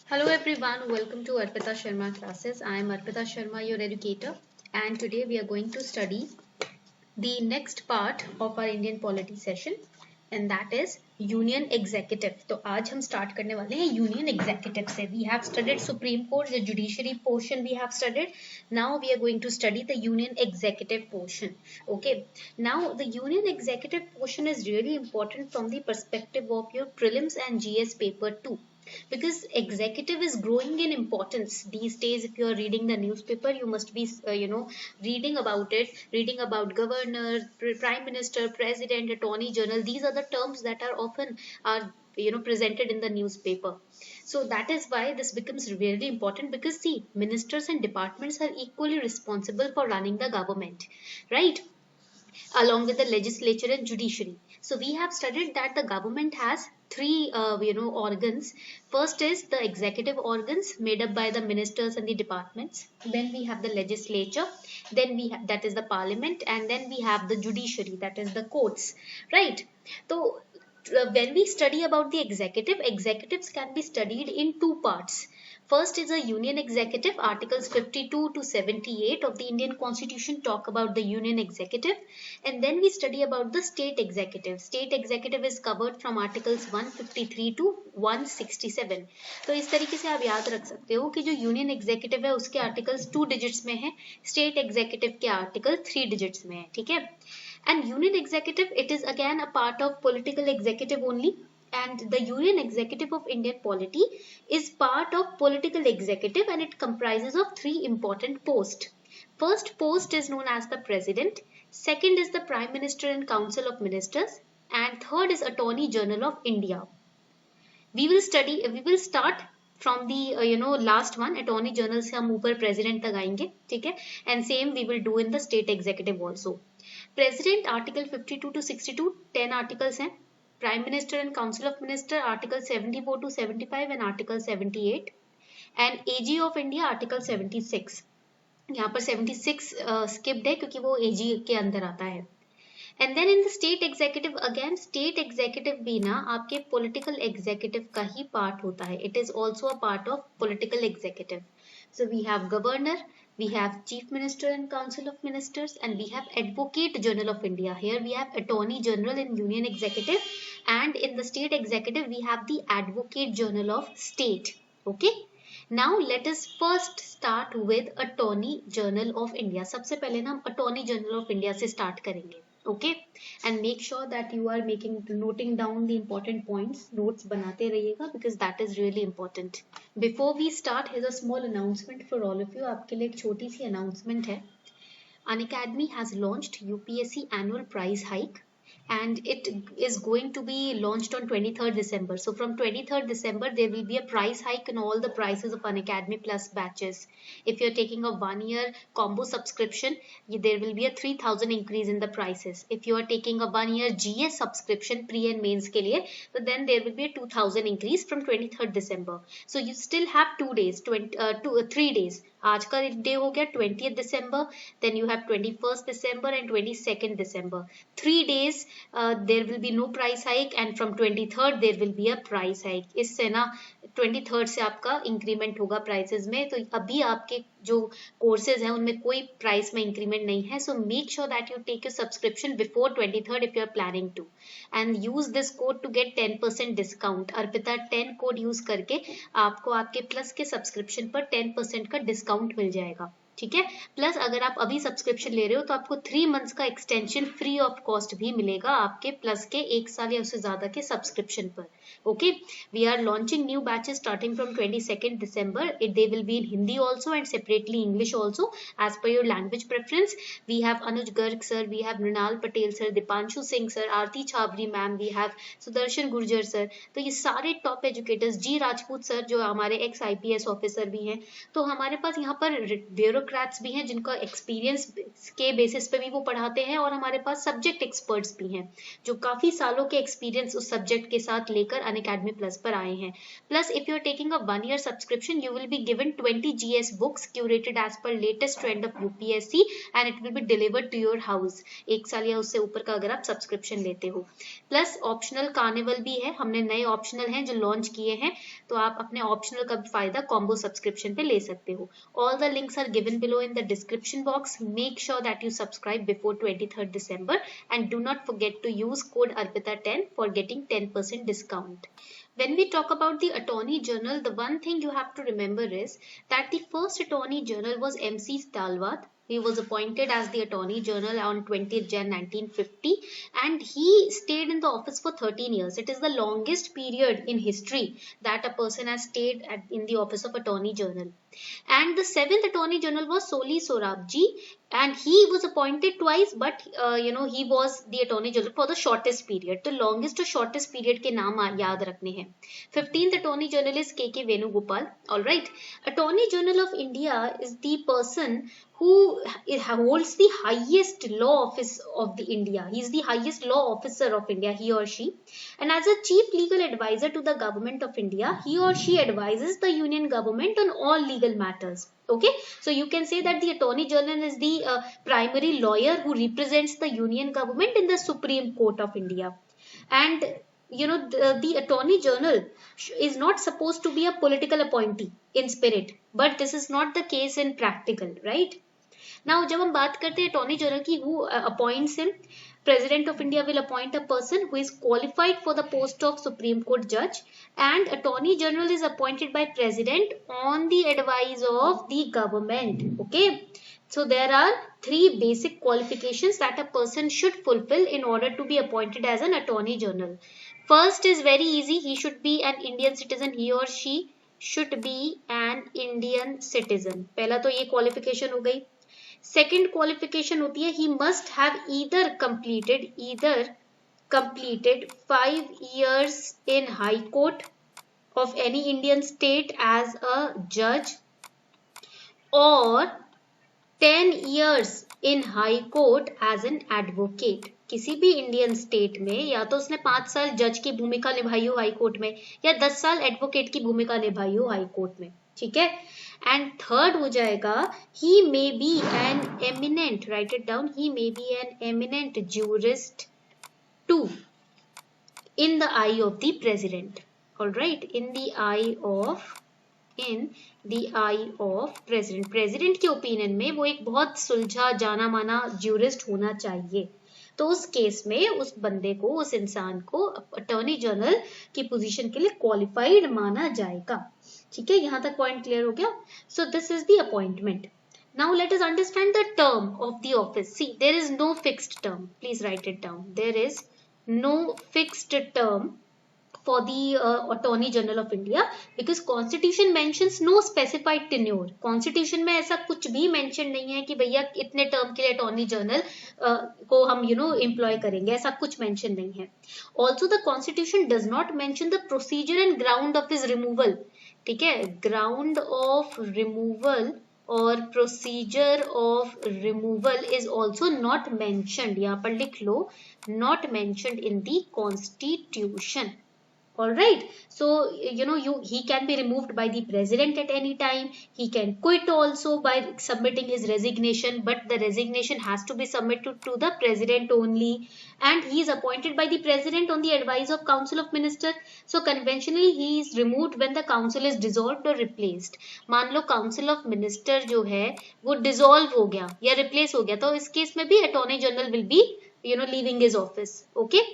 Hello everyone, welcome to Arpita Sharma classes. I am Arpita Sharma, your educator, and today we are going to study the next part of our Indian polity session, and that is Union Executive. तो आज हम start करने वाले हैं Union Executive से. We have studied Supreme Court, the judiciary portion we have studied. Now we are going to study the Union Executive portion. Okay. Now the Union Executive portion is really important from the perspective of your prelims and GS paper 2, because executive is growing in importance these days. If you are reading the newspaper, you must be reading about it, reading about governor, prime minister, president, attorney general. These are the terms that are often are presented in the newspaper. So that is why this becomes really important, because see, ministers and departments are equally responsible for running the government, right, along with the legislature and judiciary. So we have studied that the government has three organs. First is the executive organs made up by the ministers and the departments. Then we have the legislature. Then we have, that is the parliament, and then we have the judiciary, that is the courts, right? So when we study about the executive, executives can be studied in two parts. First is a union executive. Articles 52 to 78 of the Indian Constitution talk about the union executive. And then we study about the state executive. State executive is covered from articles 153 to 167. तो इस तरीके से आप याद रख सकते हो कि जो यूनियन एग्जीक्यूटिव है उसके आर्टिकल्स 2 डिजिट्स में है, स्टेट एग्जीक्यूटिव के आर्टिकल 3 डिजिट्स में है, ठीक है. And union executive, it is again a part of political executive only. And the union executive of Indian polity is part of political executive, and it comprises of three important posts. First post is known as the president. Second is the prime minister and council of ministers. And third is attorney general of India. We will start from the last one, attorney general से हम ऊपर president तक आएंगे, ठीक है. And same we will do in the state executive also. President article 52 to 62, 10 articles हैं. Prime Minister and Council of Minister article 74 to 75 and article 78. And AG of India article 76. यहाँ पर 76 skipped है क्योंकि वो AG के अंदर आता है. And then in the state executive, again state executive भी ना आपके पॉलिटिकल एग्जीक्यूटिव का ही पार्ट होता है. It is also a part of political executive. So we have governor, we have chief minister and council of ministers, and we have advocate general of India. Here we have attorney general in union executive, and in the state executive we have the advocate general of state. Okay. Now let us first start with attorney general of India. सबसे पहले ना हम attorney general of India से start करेंगे. Okay, and make sure that you are noting down the important points. Notes बनाते रहिएगा because that is really important. Before we start, here's a small announcement for all of you. आपके लिए एक छोटी सी announcement है. Unacademy has launched UPSC annual prize hike, and it is going to be launched on 23rd December. So from 23rd December, there will be a price hike in all the prices of Unacademy Plus batches. If you're taking a 1-year combo subscription, there will be a 3,000 increase in the prices. If you are taking a 1-year GS subscription pre and mains के लिए, so then there will be a 2,000 increase from 23rd December. So you still have 2 days, 3 days. आज का day हो गया 20th December, then you have 21st December and 22nd December. 3 days there will be no price hike, and from 23rd there will be a price hike. इससे ना 23rd से आपका increment होगा prices में. तो अभी आपके जो कोर्सेज हैं उनमें कोई प्राइस में इंक्रीमेंट नहीं है. So make sure that you take your subscription before 23rd if you are planning to, and use this code to get 10% discount. Arpita 10 code use करके आपको आपके प्लस के सब्सक्रिप्शन पर 10% का डिस्काउंट मिल जाएगा, ठीक है. प्लस अगर आप अभी सब्सक्रिप्शन ले रहे हो तो आपको 3 मंथ्स का एक्सटेंशन फ्री ऑफ कॉस्ट भी मिलेगा आपके प्लस के 1 साल या उससे ज्यादा के सब्सक्रिप्शन पर. Okay, we are launching new batches starting from 22nd December. They will be in Hindi also and separately English also as per your language preference. We have Anuj Garg sir, we have Mrinal Patel sir, Dipanshu Singh sir, Aarti Chhabri ma'am, we have Sudarshan Gurjar sir. तो ये सारे top educators, जी Rajput sir जो हमारे x IPS officer भी हैं. तो हमारे पास यहाँ पर ब्यूरो ब्यूरोक्रेट्स भी हैं जिनका एक्सपीरियंस के बेसिस पे भी वो पढ़ाते हैं, और हमारे पास सब्जेक्ट एक्सपर्ट्स भी हैं जो काफी सालों के एक्सपीरियंस उस सब्जेक्ट के साथ लेकर अनअकैडमी प्लस पर आए हैं. Plus if you are taking a 1 year subscription you will be given 20 GS books curated as per latest trend of UPSC and it will be delivered to your house. 1 साल या उससे ऊपर का अगर आप सब्सक्रिप्शन लेते हो. प्लस ऑप्शनल कार्निवल भी है, हमने नए ऑप्शनल हैं जो लॉन्च किए हैं, तो आप अपने ऑप्शनल का भी फायदा कॉम्बो सब्सक्रिप्शन पे ले सकते हो. All the links are given below in the description box. Make sure that you subscribe before 23rd December and do not forget to use code ARPITA10 for getting 10% discount. When we talk about the Attorney General, the one thing you have to remember is that the first Attorney General was MC Talwat. He was appointed as the Attorney General on 20th January 1950 and he stayed in the office for 13 years. It is the longest period in history that a person has stayed in the office of Attorney General. And the 7th Attorney General was Soli Sorabji, and he was appointed twice, but he was the Attorney General for the shortest period. The longest or shortest period के नाम याद रखने हैं. 15th Attorney General is KK Venugopal. All right. Attorney General of India is the person who holds the highest law office of the India. He is the highest law officer of India, he or she. And as a chief legal advisor to the government of India, he or she advises the union government on all legal matters. Okay, so you can say that the Attorney General is the primary lawyer who represents the union government in the Supreme Court of India. And the Attorney General is not supposed to be a political appointee in spirit, but this is not the case in practical, right? Now जब हम बात करते हैं Attorney General की, who appoints him? President of India will appoint a person who is qualified for the post of Supreme Court judge, and Attorney General is appointed by President on the advice of the government. Okay, so there are 3 basic qualifications that a person should fulfill in order to be appointed as an Attorney General. First is very easy. He should be an Indian citizen. He or she should be an Indian citizen. पहला तो ये qualification हो गई. Second qualification होती है he must have either completed 5 years in High Court of any Indian state as a judge or 10 years in High Court as an advocate. किसी भी Indian state में या तो उसने 5 साल जज की भूमिका निभाई हो हाई कोर्ट में या 10 साल एडवोकेट की भूमिका निभाई हो हाई कोर्ट में. ठीक है. एंड थर्ड हो जाएगा he may be an eminent, write it down, he may be an eminent jurist too in the eye of the president. All right, in the eye of president. president के opinion में वो एक बहुत सुलझा जाना माना jurist होना चाहिए. तो उस केस में उस बंदे को, उस इंसान को अटॉर्नी जनरल की पोजीशन के लिए क्वालिफाइड माना जाएगा. ठीक है, यहां तक पॉइंट क्लियर हो गया. So this is the appointment. Now let us understand the term of the office. See, there is no fixed term. Please write it down. There is no fixed term for the Attorney General of India because Constitution mentions no specified tenure. Constitution में ऐसा कुछ भी mention नहीं है कि भैया इतने term के लिए Attorney General को हम employ करेंगे, ऐसा कुछ mention नहीं है. Also the Constitution does not mention the procedure and ground of his removal. ठीक है, ground of removal और procedure of removal is also not mentioned. यहाँ पर लिख लो, not mentioned in the Constitution. All right, so he can be removed by the president at any time. He can quit also by submitting his resignation, but the resignation has to be submitted to the president only, and he is appointed by the president on the advice of council of ministers. So conventionally he is removed when the council is dissolved or replaced. मान लो council of minister जो है वो dissolve हो गया या replace हो गया, तो इस केस में भी attorney general will be leaving his office. Okay,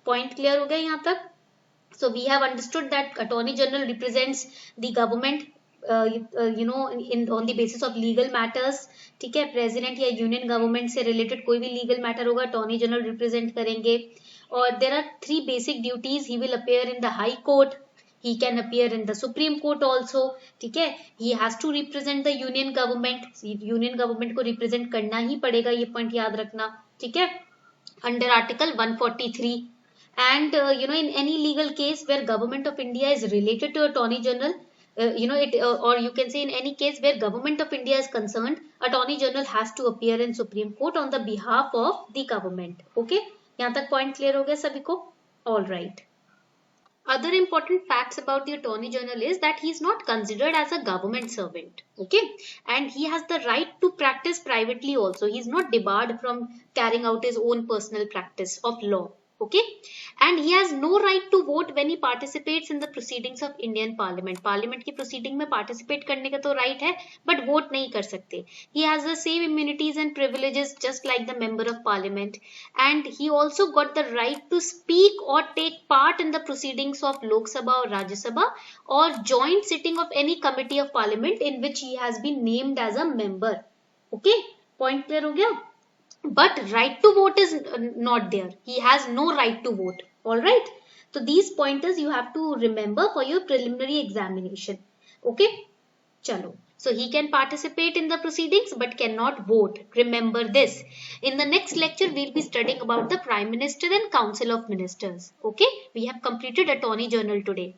point clear हो गया यहाँ तक. So we have understood that Attorney General represents the government, on the basis of legal matters. ठीक है, President या Union Government से related कोई भी legal matter होगा Attorney General represent करेंगे. और there are 3 basic duties. He will appear in the High Court. He can appear in the Supreme Court also. ठीक है, he has to represent the Union Government. Union Government को represent करना ही पड़ेगा, ये point याद रखना. ठीक है, under Article 143. And in any legal case where government of India is related to Attorney General, or you can say in any case where government of India is concerned, Attorney General has to appear in Supreme Court on the behalf of the government. Okay, यहाँ तक point clear हो गया सभी को? All right. Other important facts about the Attorney General is that he is not considered as a government servant. Okay, and he has the right to practice privately also. He is not debarred from carrying out his own personal practice of law. Okay, and he has no right to vote when he participates in the proceedings of Indian Parliament. Parliament की proceeding में participate करने का तो right है, but vote नहीं कर सकते. He has the same immunities and privileges just like the member of Parliament, and he also got the right to speak or take part in the proceedings of Lok Sabha or Rajya Sabha or joint sitting of any committee of Parliament in which he has been named as a member. Okay, point clear हो गया? But right to vote is not there. He has no right to vote. All right. So these pointers you have to remember for your preliminary examination. Okay. Chalo. So he can participate in the proceedings but cannot vote. Remember this. In the next lecture, we'll be studying about the Prime Minister and Council of Ministers. Okay. We have completed Attorney General today.